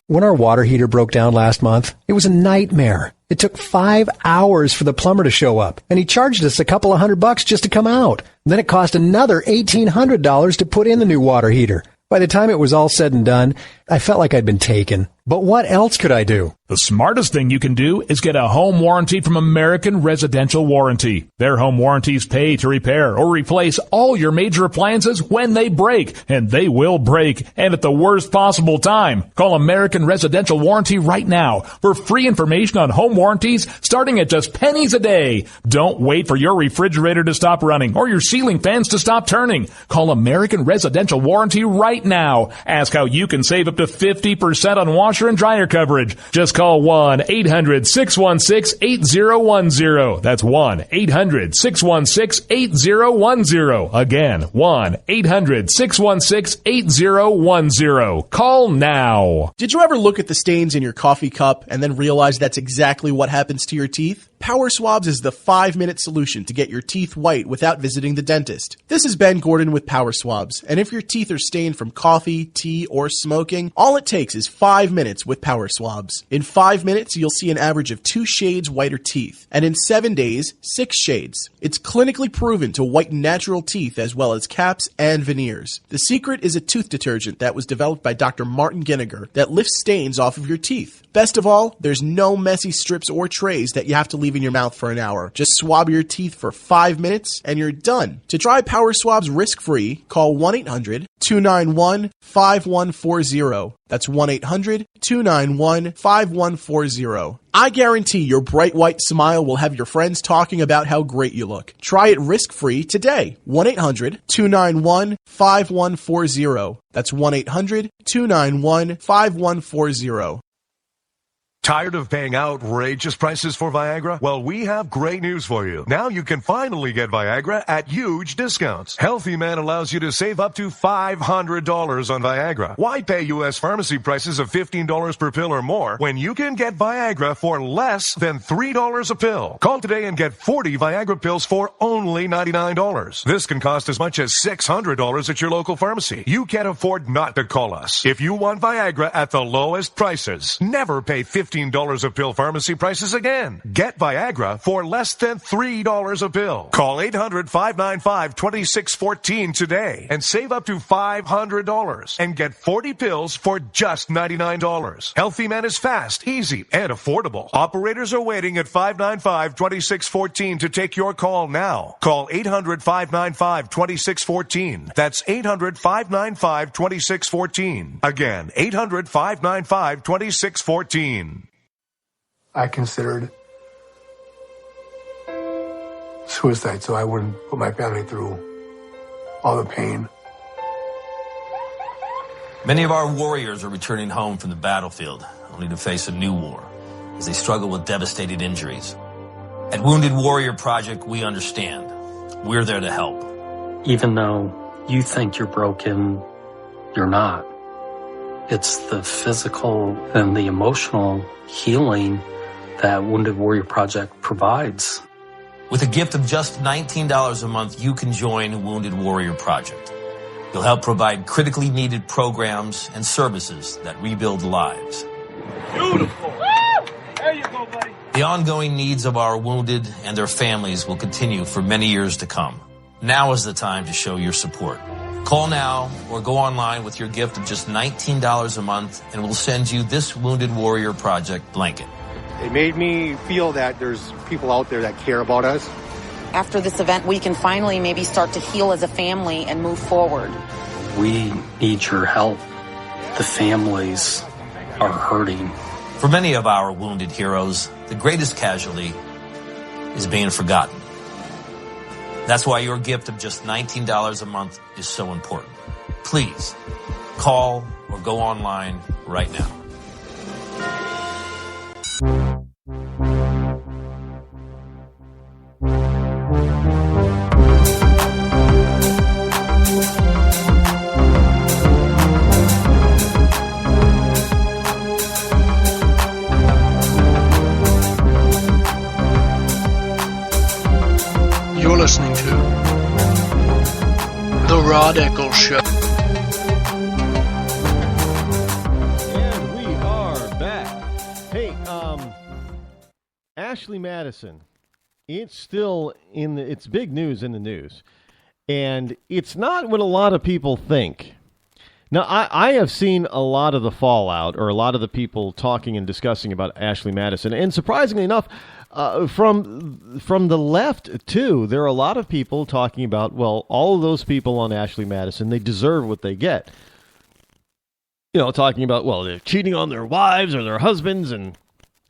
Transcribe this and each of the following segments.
When our water heater broke down last month, it was a nightmare. It took 5 hours for the plumber to show up, and he charged us a couple of $100 just to come out. Then it cost another $1,800 to put in the new water heater. By the time it was all said and done, I felt like I'd been taken. But what else could I do? The smartest thing you can do is get a home warranty from American Residential Warranty. Their home warranties pay to repair or replace all your major appliances when they break, and they will break, and at the worst possible time. Call American Residential Warranty right now for free information on home warranties starting at just pennies a day. Don't wait for your refrigerator to stop running or your ceiling fans to stop turning. Call American Residential Warranty right now. Ask how you can save up to 50% on washer and dryer coverage. Just call 1-800-616-8010. That's 1-800-616-8010. Again, 1-800-616-8010. Call now. Did you ever look at the stains in your coffee cup and then realize that's exactly what happens to your teeth? Power Swabs is the 5-minute solution to get your teeth white without visiting the dentist. This is Ben Gordon with Power Swabs, and if your teeth are stained from coffee, tea, or smoking, all it takes is 5 minutes with Power Swabs. In 5 minutes, you'll see an average of 2 shades whiter teeth, and in 7 days, 6 shades. It's clinically proven to whiten natural teeth as well as caps and veneers. The secret is a tooth detergent that was developed by Dr. Martin Ginniger that lifts stains off of your teeth. Best of all, there's no messy strips or trays that you have to leave in your mouth for an hour. Just swab your teeth for 5 minutes and you're done. To try Power Swabs risk-free, call 1-800-291-5140. That's 1-800-291-5140. I guarantee your bright white smile will have your friends talking about how great you look. Try it risk-free today. 1-800-291-5140. That's 1-800-291-5140. Tired of paying outrageous prices for Viagra? Well, we have great news for you. Now you can finally get Viagra at huge discounts. Healthy Man allows you to save up to $500 on Viagra. Why pay U.S. pharmacy prices of $15 per pill or more when you can get Viagra for less than $3 a pill? Call today and get 40 Viagra pills for only $99. This can cost as much as $600 at your local pharmacy. You can't afford not to call us. If you want Viagra at the lowest prices, never pay $15 a pill pharmacy prices again. Get Viagra for less than $3 a pill. Call 800-595-2614 today and save up to $500 and get 40 pills for just $99. Healthy Man is fast, easy, and affordable. Operators are waiting at 595-2614 to take your call now. Call 800-595-2614. That's 800-595-2614. Again, 800-595-2614. I considered suicide so I wouldn't put my family through all the pain. Many of our warriors are returning home from the battlefield, only to face a new war as they struggle with devastating injuries. At Wounded Warrior Project, we understand. We're there to help. Even though you think you're broken, you're not. It's the physical and the emotional healing that Wounded Warrior Project provides. With a gift of just $19 a month, you can join Wounded Warrior Project. You'll help provide critically needed programs and services that rebuild lives. Beautiful. Woo! There you go, buddy. The ongoing needs of our wounded and their families will continue for many years to come. Now is the time to show your support. Call now or go online with your gift of just $19 a month and we'll send you this Wounded Warrior Project blanket. It made me feel that there's people out there that care about us. After this event, we can finally maybe start to heal as a family and move forward. We need your help. The families are hurting. For many of our wounded heroes, the greatest casualty is being forgotten. That's why your gift of just $19 a month is so important. Please call or go online right now. You're listening to The Rod Eccles Show. And we are Ashley Madison, it's still it's big news in the news. And it's not what a lot of people think. Now, I have seen a lot of the fallout, or a lot of the people talking and discussing about Ashley Madison. And surprisingly enough, from the left, too, there are a lot of people talking about, well, all of those people on Ashley Madison, they deserve what they get. You know, talking about, well, they're cheating on their wives or their husbands, and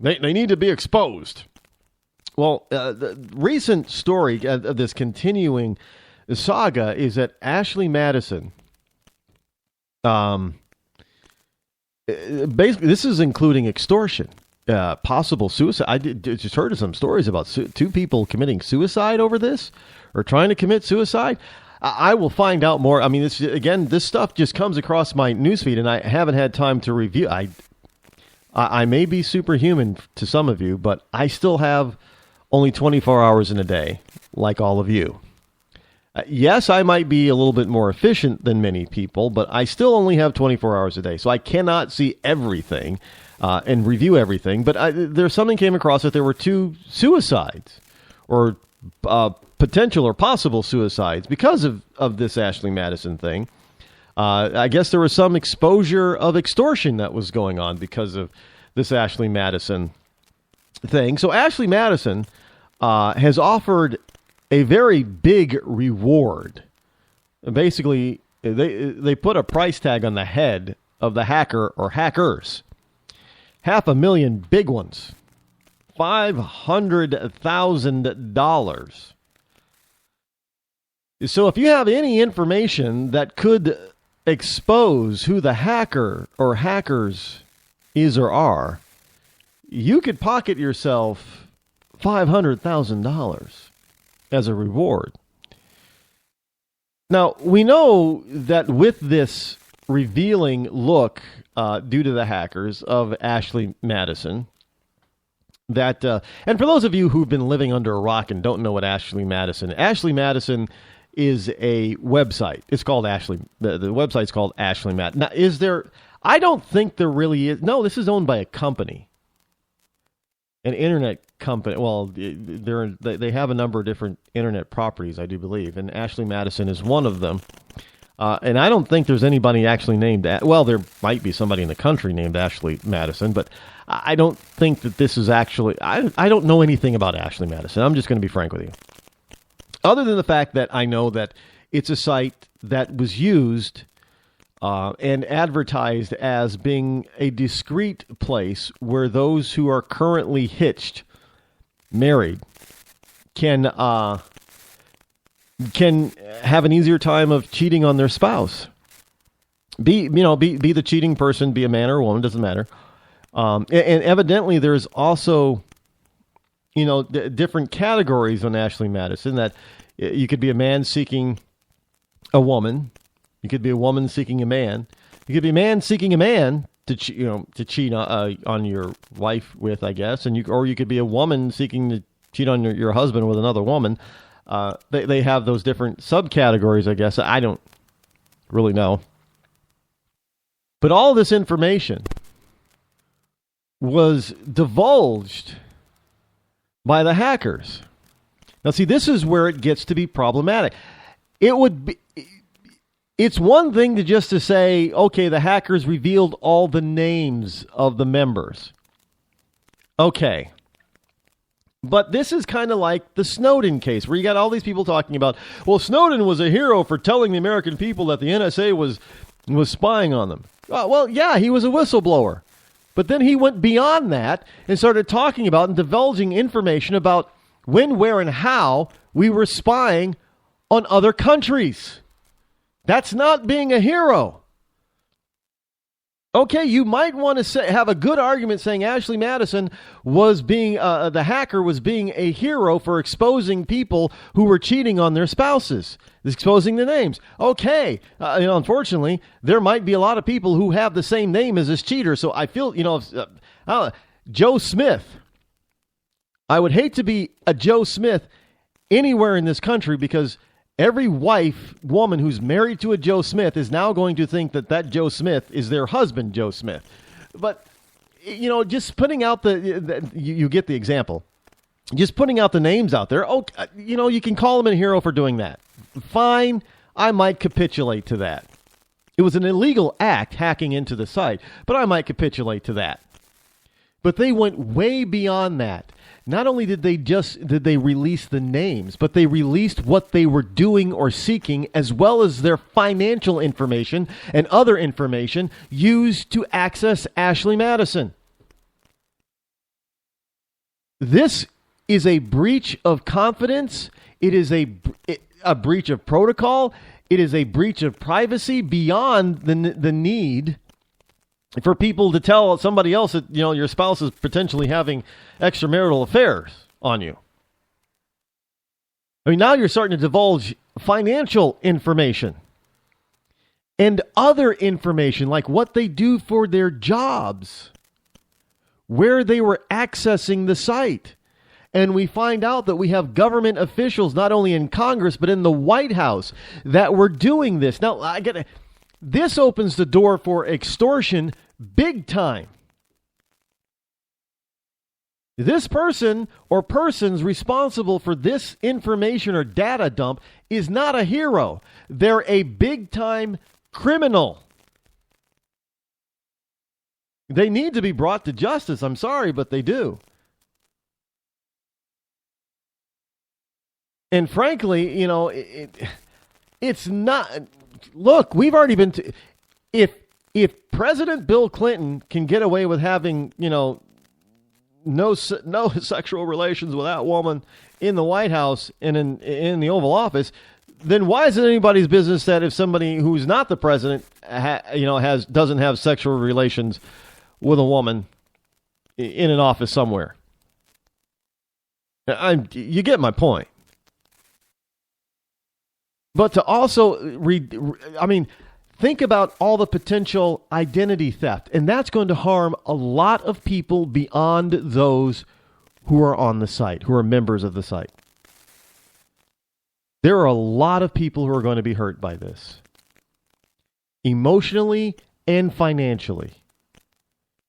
they need to be exposed. Well, the recent story of this continuing saga is that Ashley Madison, basically, this is including extortion, possible suicide. I just heard of some stories about two people committing suicide over this, or trying to commit suicide. I will find out more. I mean, this stuff just comes across my newsfeed, and I haven't had time to review. I may be superhuman to some of you, but I still have only 24 hours in a day, like all of you. Yes, I might be a little bit more efficient than many people, but I still only have 24 hours a day, so I cannot see everything and review everything. But there's something came across that there were two suicides, or potential or possible suicides, because of this Ashley Madison thing. I guess there was some exposure of extortion that was going on because of this Ashley Madison thing. So Ashley Madison has offered a very big reward. Basically, they put a price tag on the head of the hacker or hackers. $500,000 big ones. $500,000. So if you have any information that could expose who the hacker or hackers is or are, you could pocket yourself $500,000 as a reward. Now, we know that with this revealing look due to the hackers of Ashley Madison, that and for those of you who've been living under a rock and don't know what Ashley Madison is a website. It's called Ashley. The website's called Ashley Madison. Now, is there? I don't think there really is. No, this is owned by a company, an internet company. Well, they have a number of different internet properties, I do believe, and Ashley Madison is one of them. And I don't think there's anybody actually named. Well, there might be somebody in the country named Ashley Madison, but I don't think that this is actually. I don't know anything about Ashley Madison. I'm just going to be frank with you. Other than the fact that I know that it's a site that was used and advertised as being a discreet place where those who are currently hitched, married, can have an easier time of cheating on their spouse. Be the cheating person, be a man or a woman, doesn't matter. And evidently there's also, different categories on Ashley Madison, that you could be a man seeking a woman. You could be a woman seeking a man. You could be a man seeking a man to cheat on your wife with, I guess. Or you could be a woman seeking to cheat on your husband with another woman. They have those different subcategories, I guess. I don't really know. But all this information was divulged by the hackers. Now, see, this is where it gets to be problematic. It's one thing to say, okay, the hackers revealed all the names of the members. Okay. But this is kind of like the Snowden case, where you got all these people talking about, well, Snowden was a hero for telling the American people that the NSA was spying on them. Well, yeah, he was a whistleblower. But then he went beyond that and started talking about and divulging information about when, where, and how we were spying on other countries. That's not being a hero. Okay, you might want to have a good argument saying Ashley Madison was being, the hacker was being a hero for exposing people who were cheating on their spouses, exposing the names. Okay, unfortunately, there might be a lot of people who have the same name as this cheater. So I feel, Joe Smith. I would hate to be a Joe Smith anywhere in this country, because every woman who's married to a Joe Smith is now going to think that Joe Smith is their husband, Joe Smith. But, just putting out you get the example. just putting out the names out there. Oh, you can call him a hero for doing that. Fine, I might capitulate to that. It was an illegal act, hacking into the site, but I might capitulate to that. But they went way beyond that. Not only did they release the names, but they released what they were doing or seeking, as well as their financial information and other information used to access Ashley Madison. This is a breach of confidence. It is a breach of protocol. It is a breach of privacy beyond the need for people to tell somebody else that, your spouse is potentially having extramarital affairs on you. I mean, now you're starting to divulge financial information and other information, like what they do for their jobs, where they were accessing the site. And we find out that we have government officials, not only in Congress, but in the White House, that were doing this. Now, this opens the door for extortion big time. This person or persons responsible for this information or data dump is not a hero. They're a big-time criminal. They need to be brought to justice. I'm sorry, but they do. And frankly, it's not. Look, we've already been. If President Bill Clinton can get away with having, no sexual relations with that woman in the White House and in the Oval Office, then why is it anybody's business that if somebody who's not the president, doesn't have sexual relations with a woman in an office somewhere? You get my point. But to also think about all the potential identity theft, and that's going to harm a lot of people beyond those who are on the site, who are members of the site. There are a lot of people who are going to be hurt by this, emotionally and financially.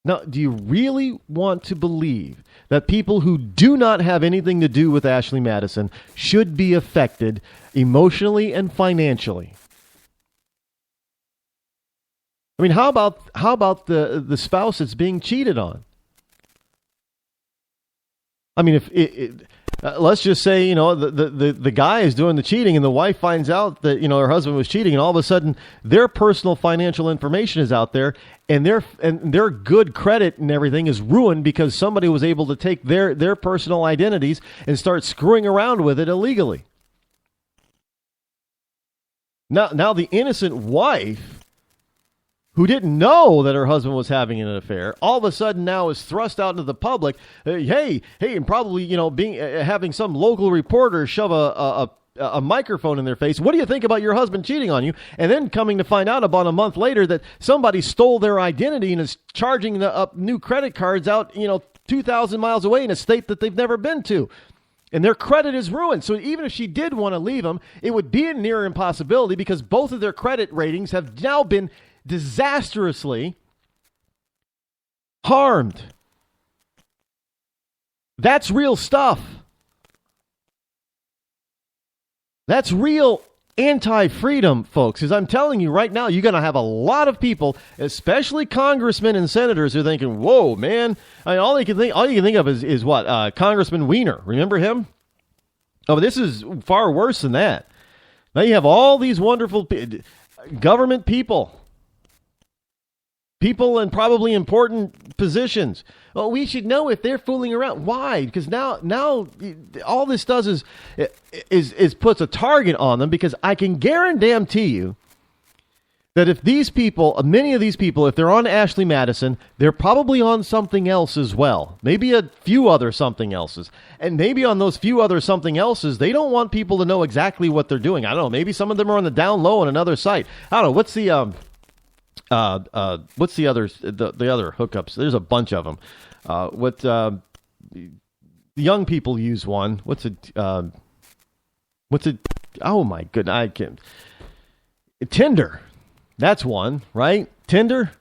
Now, do you really want to believe that people who do not have anything to do with Ashley Madison should be affected emotionally and financially? I mean, how about the spouse that's being cheated on? I mean, let's just say, the guy is doing the cheating and the wife finds out that, her husband was cheating, and all of a sudden their personal financial information is out there, and their good credit and everything is ruined because somebody was able to take their personal identities and start screwing around with it illegally. Now the innocent wife, who didn't know that her husband was having an affair, all of a sudden now is thrust out into the public. Hey, and probably, having some local reporter shove a microphone in their face. What do you think about your husband cheating on you? And then coming to find out about a month later that somebody stole their identity and is charging up new credit cards out, 2,000 miles away in a state that they've never been to. And their credit is ruined. So even if she did want to leave him, it would be a near impossibility because both of their credit ratings have now been disastrously harmed. That's real stuff. That's real anti-freedom, folks. As I'm telling you right now, you're going to have a lot of people, especially congressmen and senators, who are thinking, whoa, man. I mean, all you can think of is what? Congressman Weiner. Remember him? Oh, but this is far worse than that. Now you have all these wonderful government people in probably important positions. Well, we should know if they're fooling around. Why? Because now all this does is puts a target on them, because I can guarantee you that if many of these people, if they're on Ashley Madison, they're probably on something else as well. Maybe a few other something else's. And maybe on those few other something else's, they don't want people to know exactly what they're doing. I don't know. Maybe some of them are on the down low on another site. I don't know. What's the other hookups? There's a bunch of them. Young people use one. What's it? Oh my goodness. I can't. Tinder. That's one, right? Tinder.